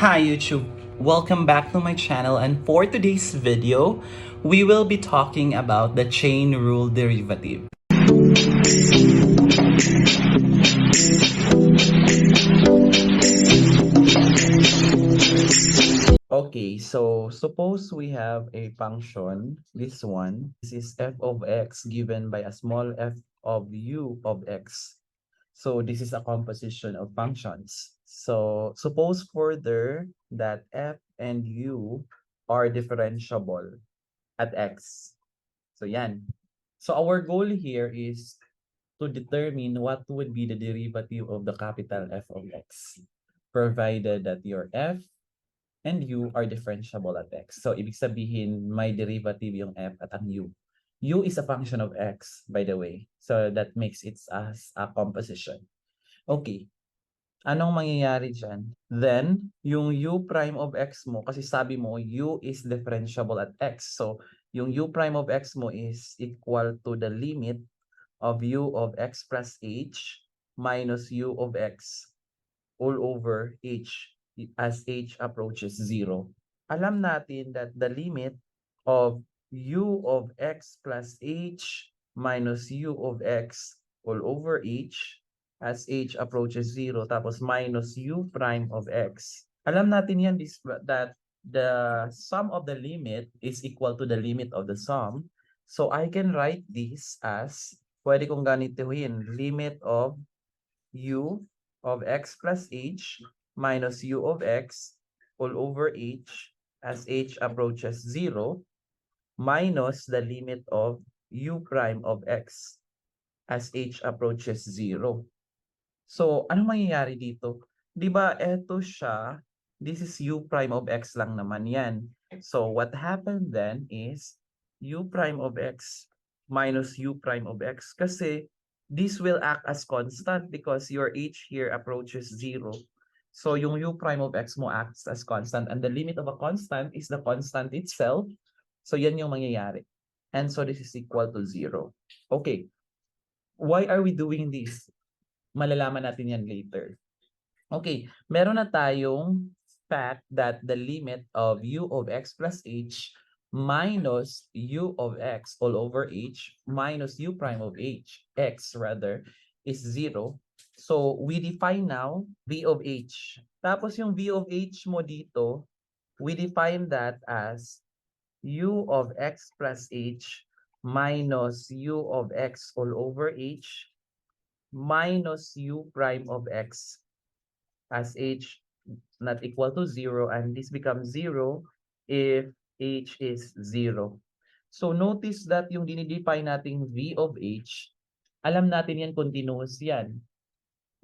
Hi YouTube, welcome back to my channel, and for today's video, we will be talking about the chain rule derivative. Okay, so suppose we have a function, this one, this is f of x given by a small f of u of x. So this is a composition of functions. So suppose further that f and u are differentiable at x. So yan. So our goal here is to determine what would be the derivative of the capital F of x, provided that your f and u are differentiable at x. So ibig sabihin may derivative yung f at ang u. U is a function of x, by the way. So that makes it as a composition. Okay. Anong mangyayari dyan? Then, yung u prime of x mo, kasi sabi mo, u is differentiable at x. So, yung u prime of x mo is equal to the limit of u of x plus h minus u of x all over h as h approaches 0. Alam natin that the limit of u of x plus h minus u of x all over h as h approaches 0 tapos minus u prime of x. Alam natin yan that the sum of the limit is equal to the limit of the sum. So I can write this as, pwede kong ganituhin, limit of u of x plus h minus u of x all over h as h approaches 0 minus the limit of u prime of x as h approaches 0. So, anong mangyayari dito? Di ba, eto siya, this is u prime of x lang naman yan. So, what happened then is u prime of x minus u prime of x kasi this will act as constant because your h here approaches 0. So, yung u prime of x mo acts as constant and the limit of a constant is the constant itself. So, yan yung mangyayari. And so, this is equal to 0. Okay. Why are we doing this? Malalaman natin yan later. Okay, meron na tayong fact that the limit of u of x plus h minus u of x all over h minus u prime of h, x rather, is 0. So, we define now v of h. Tapos yung v of h mo dito, we define that as u of x plus h minus u of x all over h minus u prime of x as h not equal to 0, and this becomes 0 if h is 0. So notice that yung dinidefine nating v of h, alam natin yan continuous yan.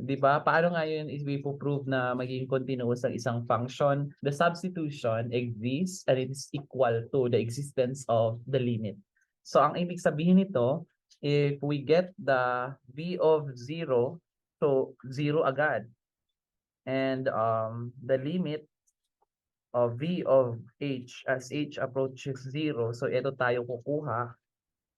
'Di ba? Paano nga yun is we prove na magiging continuous ang isang function? The substitution exists and it is equal to the existence of the limit. So ang ibig sabihin nito, if we get the v of 0, so 0 agad. And the limit of v of h as h approaches 0, so ito tayo kukuha.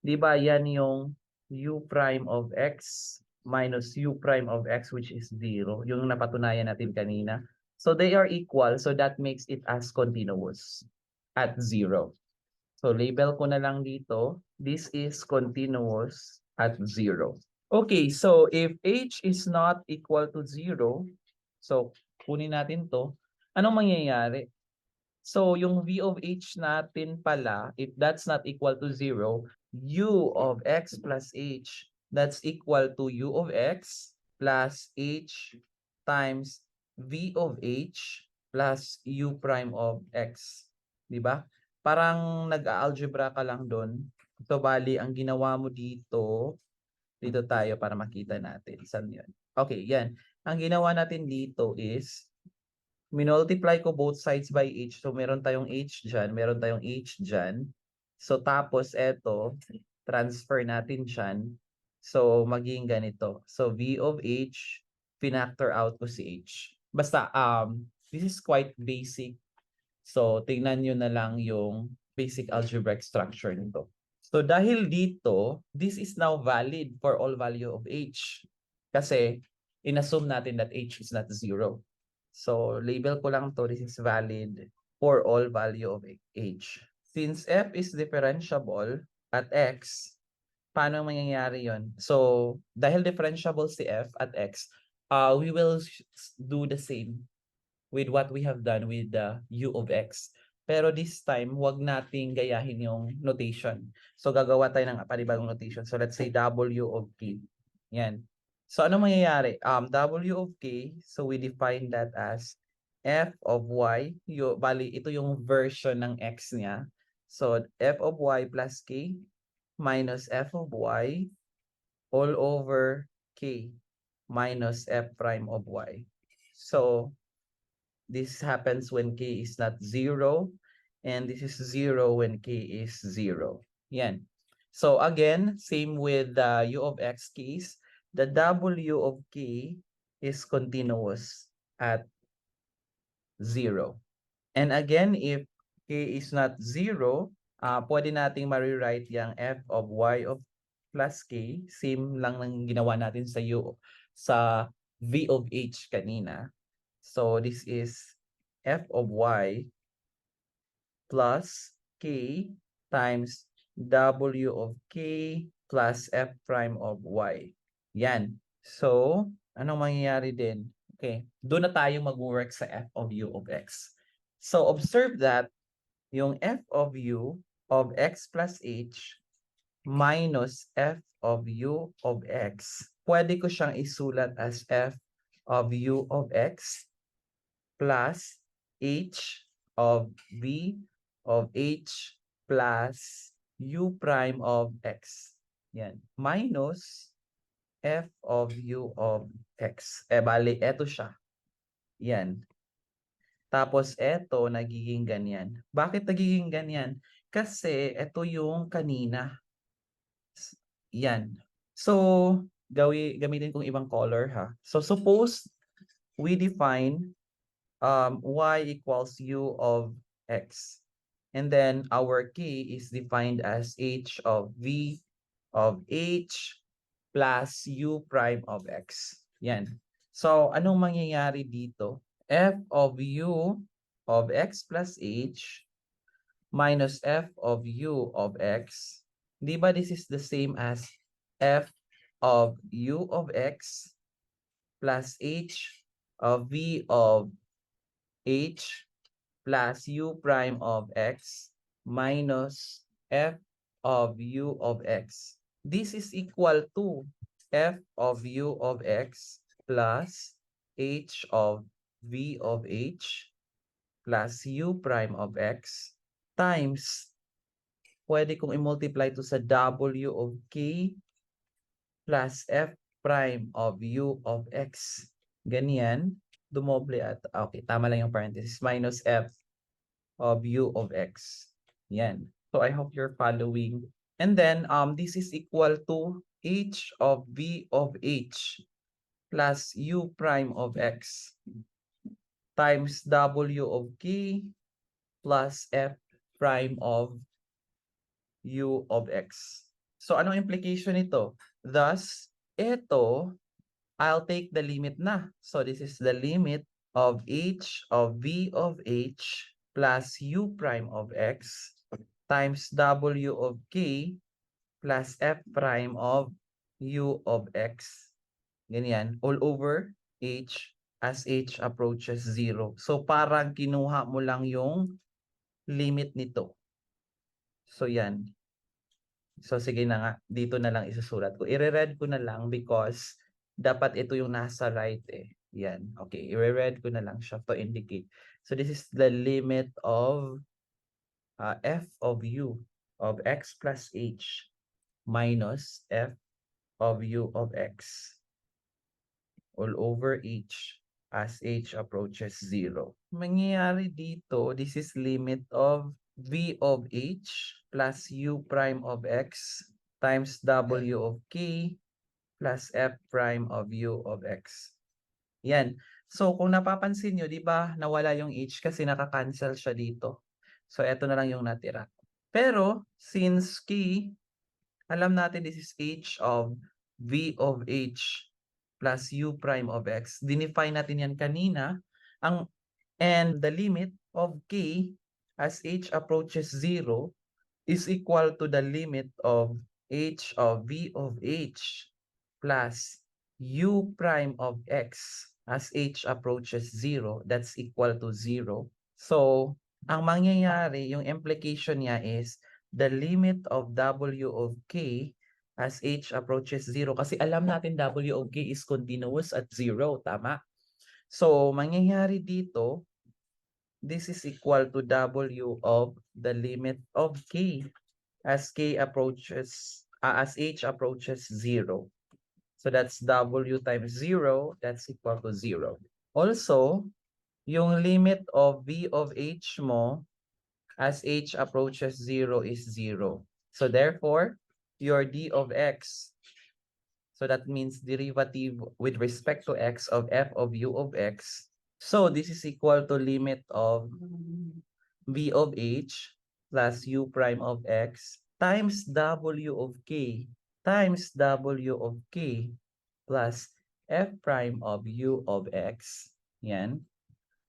Di ba yan yung u prime of x minus u prime of x which is 0, yung napatunayan natin kanina. So they are equal, so that makes it as continuous at 0. So label ko na lang dito, this is continuous at 0. Okay, so if h is not equal to 0, so kunin natin to, anong mangyayari? So yung v of h natin pala, if that's not equal to 0, u of x plus h, that's equal to u of x plus h times v of h plus u prime of x. Diba? Parang nag-algebra ka lang doon. So bali, ang ginawa mo dito tayo para makita natin. Saan yun? Okay, yan. Ang ginawa natin dito is minultiply ko both sides by h. So, meron tayong h dyan. Meron tayong h dyan. So, tapos eto, transfer natin dyan. So, magiging ganito. So, v of h, pinactor out ko si h. Basta, this is quite basic. So, tingnan nyo na lang yung basic algebraic structure nito. So, dahil dito, this is now valid for all value of h. Kasi, inassume natin that h is not 0. So, label ko lang to, this is valid for all value of h. Since f is differentiable at x, paano mangyayari yon? So, dahil differentiable si f at x, we will do the same with what we have done with the u of x. Pero this time, wag nating gayahin yung notation. So, gagawa tayo ng panibagong notation. So, let's say w of k. Yan. So, ano mangyayari? W of k, so we define that as f of y. Bali, ito yung version ng x niya. So, f of y plus k minus f of y all over k minus f prime of y. So, this happens when k is not 0, and this is 0 when k is 0. Yan. So again, same with the u of x case, the w of k is continuous at 0. And again, if k is not 0, pwede nating ma-rewrite yung f of y of plus k, same lang ng ginawa natin sa u, sa v of h kanina. So this is f of y plus k times w of k plus f prime of y. Yan. So, anong mangyayari din? Okay, doon na tayo mag-work sa f of u of x. So, observe that yung f of u of x plus h minus f of u of x, pwede ko siyang isulat as f of u of x plus h of v of h plus u prime of x. Yan. Minus f of u of x. Bali, eto siya. Yan. Tapos eto, nagiging ganyan. Bakit nagiging ganyan? Kasi eto yung kanina. Yan. So, gamitin kong ibang color ha. So, suppose we define y equals u of x. And then our k is defined as h of v of h plus u prime of x. Yan. So, anong mangyayari dito? F of u of x plus h minus f of u of x. Di ba this is the same as f of u of x plus h of v of h plus u prime of x minus f of u of x. This is equal to f of u of x plus h of v of h plus u prime of x times, pwede kong i-multiply to sa w of k plus f prime of u of x. Ganyan. Dumoble at, okay, tama lang yung parenthesis, minus f of u of x. Yan. So I hope you're following. And then, this is equal to h of v of h plus u prime of x times w of k plus f prime of u of x. So anong implication nito? Thus, ito, I'll take the limit na. So this is the limit of h of v of h plus u prime of x times w of k plus f prime of u of x. Ganyan, all over h as h approaches 0. So parang kinuha mo lang yung limit nito. So yan. So sige na nga, dito na lang isusulat ko. I-read ko na lang because dapat ito yung nasa right eh. Yan. Okay, i-read ko na lang siya to indicate. So this is the limit of f of u of x plus h minus f of u of x all over h as h approaches 0. Mangyayari dito, this is limit of v of h plus u prime of x times w of k plus f prime of u of x. Yan. So, kung napapansin nyo, di ba, nawala yung h kasi nakakancel siya dito. So, eto na lang yung natira. Pero, since k, alam natin this is h of v of h plus u prime of x. Dinefine natin yan kanina. And the limit of k as h approaches 0 is equal to the limit of h of v of h plus u prime of x as h approaches 0, that's equal to 0. So, ang mangyayari, yung implication niya is the limit of w of k as h approaches 0. Kasi alam natin w of k is continuous at 0, tama? So, mangyayari dito, this is equal to w of the limit of k as h approaches 0. So that's w times 0, that's equal to 0. Also, yung limit of v of h mo as h approaches 0 is 0. So therefore, your d of x, so that means derivative with respect to x of f of u of x. So this is equal to limit of v of h plus u prime of x times w of k times w of k plus f prime of u of x. Yan.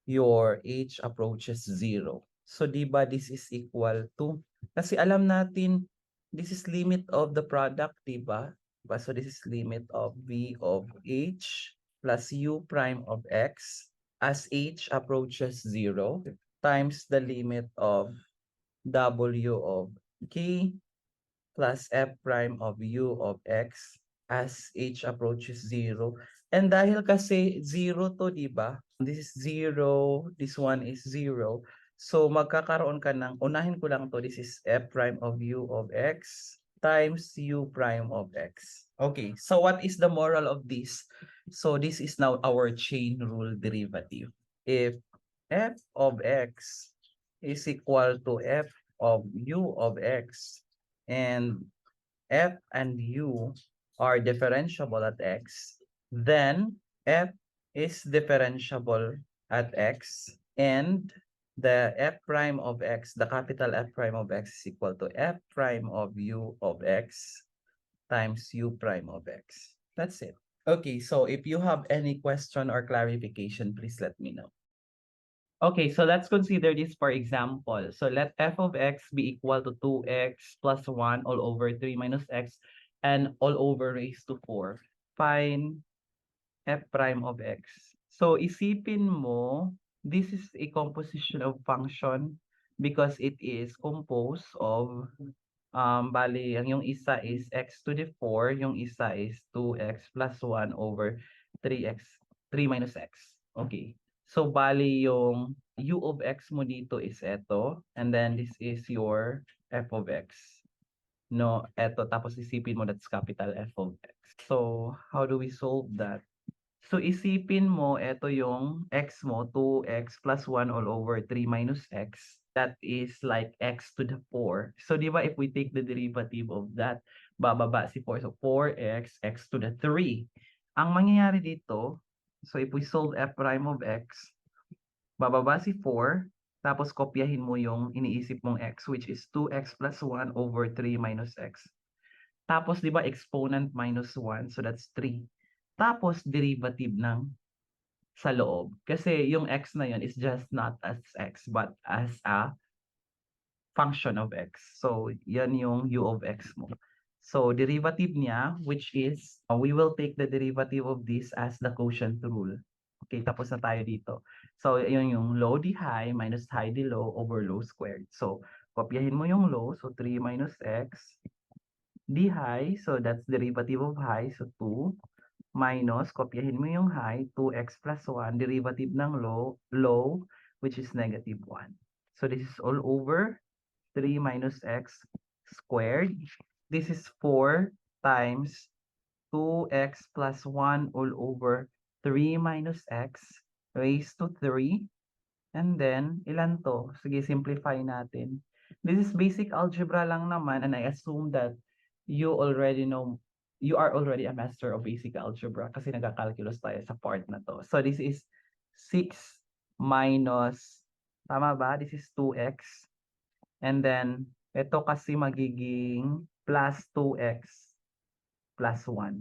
Your h approaches 0. So, di ba this is equal to, kasi alam natin, this is limit of the product, di ba? So, this is limit of v of h plus u prime of x as h approaches 0 times the limit of w of k plus f prime of u of x as h approaches 0. And dahil kasi 0 to, di ba? This is 0, this one is 0. So magkakaroon ka ng, unahin ko lang to, this is f prime of u of x times u prime of x. Okay, so what is the moral of this? So this is now our chain rule derivative. If f of x is equal to f of u of x and f and u are differentiable at x, then f is differentiable at x and the f prime of x, the capital F prime of x is equal to f prime of u of x times u prime of x. That's it. Okay, so if you have any question or clarification, please let me know. Okay, so let's consider this for example. So let f of x be equal to 2x plus 1 all over 3 minus x and all over raised to 4. Find f prime of x. So isipin mo, this is a composition of function because it is composed of bali, ang yung isa is x to the 4, yung isa is 2x plus 1 over 3x, 3 minus x. Okay. So, bali yung u of x mo dito is eto, and then this is your f of x. No, eto, tapos isipin mo that's capital F of x. So, how do we solve that? So, isipin mo, ito yung x mo, 2x plus 1 all over 3 minus x. That is like x to the 4. So, di ba, if we take the derivative of that, bababa si 4. So, 4x, x to the 3. Ang mangyayari dito, so if we solve f prime of x, bababa si 4, tapos kopyahin mo yung iniisip mong x, which is 2x plus 1 over 3 minus x. Tapos, di ba, exponent minus 1, so that's 3. Tapos, derivative ng sa loob. Kasi yung x na yun is just not as x, but as a function of x. So, yan yung u of x mo. So, derivative niya, which is, we will take the derivative of this as the quotient rule. Okay, tapos na tayo dito. So, yun yung low d high minus high d low over low squared. So, kopyahin mo yung low. So, 3 minus x d high. So, that's derivative of high. So, 2 minus, kopyahin mo yung high, 2x plus 1, derivative ng low, which is negative 1. So, this is all over 3 minus x squared. This is 4 times 2x plus 1 all over 3 minus x raised to 3. And then, ilan to? Sige, simplify natin. This is basic algebra lang naman, and I assume that you already know, you are already a master of basic algebra kasi nagka-calculus tayo sa part na to. So, this is 6 minus, tama ba? This is 2x. And then, ito kasi magiging plus 2x plus 1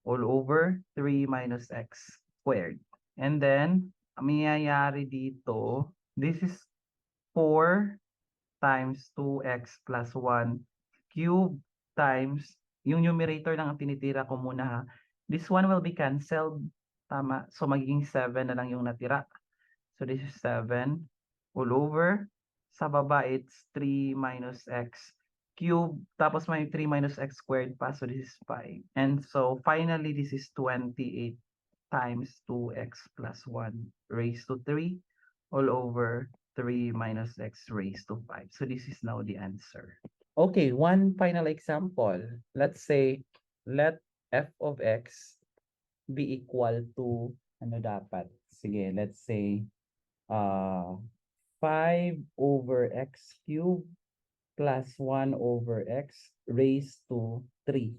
all over 3 minus x squared. And then, ang mangyayari dito, this is 4 times 2x plus 1 cube times, yung numerator lang ang tinitira ko muna ha. This one will be canceled. Tama. So, magiging 7 na lang yung natira. So, this is 7 all over. Sa baba, it's 3 minus x cube. Tapos may 3 minus x squared pa. So, this is 5. And so, finally, this is 28 times 2x plus 1 raised to 3 all over 3 minus x raised to 5. So, this is now the answer. Okay, one final example. Let's say, let f of x be equal to, ano dapat? Sige, let's say, 5 over x cubed plus 1 over x raised to 3.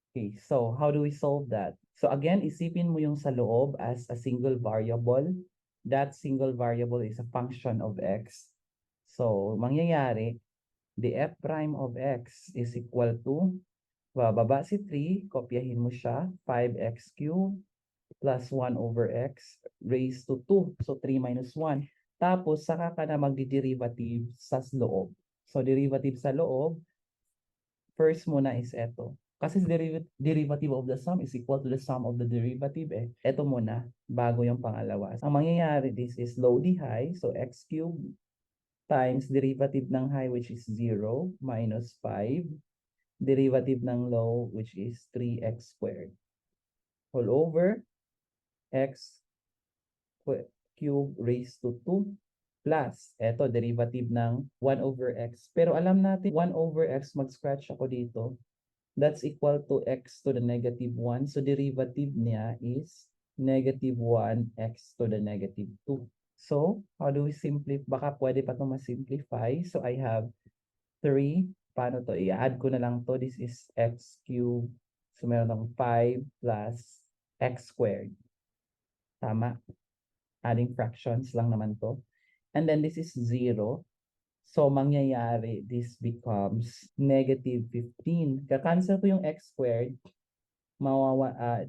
Okay, so how do we solve that? So again, isipin mo yung sa loob as a single variable. That single variable is a function of x. So, mangyayari, the f prime of x is equal to, bababa si 3, kopyahin mo siya, 5x cubed plus 1 over x raised to 2. So, 3 minus 1. Tapos, saka ka na magdi-derivative sa loob. So, derivative sa loob, first muna is eto. Kasi derivative of the sum is equal to the sum of the derivative eh. Eto muna, bago yung pangalawa. Ang mangyayari, this is lowly high. So, x cubed times derivative ng high, which is 0, minus 5. Derivative ng low, which is 3x squared. All over x cube raised to 2 plus, eto, derivative ng 1 over x. Pero alam natin, 1 over x, mag-scratch ako dito. That's equal to x to the negative 1. So, derivative niya is negative 1 x to the negative 2. So, how do we simplify? Baka pwede pa itong ma-simplify. So, I have 3. Paano to? I-add ko na lang to. This is x cubed. So, meron ng 5 plus x squared. Tama? Adding fractions lang naman to. And then, this is 0. So, mangyayari, this becomes negative 15. Kakancel ko yung x squared.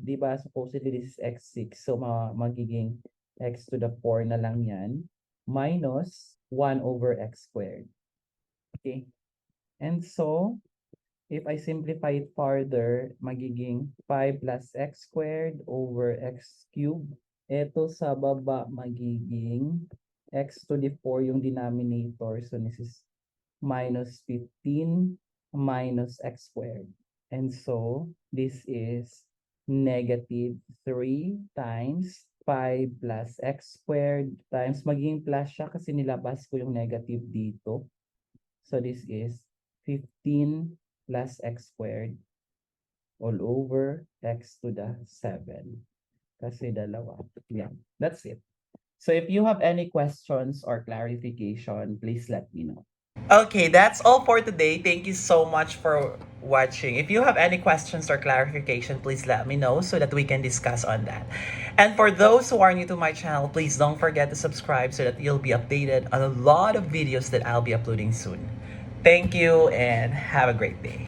Di ba, supposedly this is x6. So, magiging x to the 4 na lang yan. Minus 1 over x squared. Okay. And so, if I simplify it further, magiging 5 plus x squared over x cubed. Ito sa baba, magiging x to the 4 yung denominator. So, this is minus 15 minus x squared. And so, this is negative 3 times 5 plus x squared times, magiging plus siya kasi nilabas ko yung negative dito. So, this is 15 plus x squared all over x to the 7. Kasi dalawa. Yeah, that's it. So if you have any questions or clarification, please let me know. Okay, that's all for today. Thank you so much for watching. If you have any questions or clarification, please let me know so that we can discuss on that. And for those who are new to my channel, please don't forget to subscribe so that you'll be updated on a lot of videos that I'll be uploading soon. Thank you and have a great day.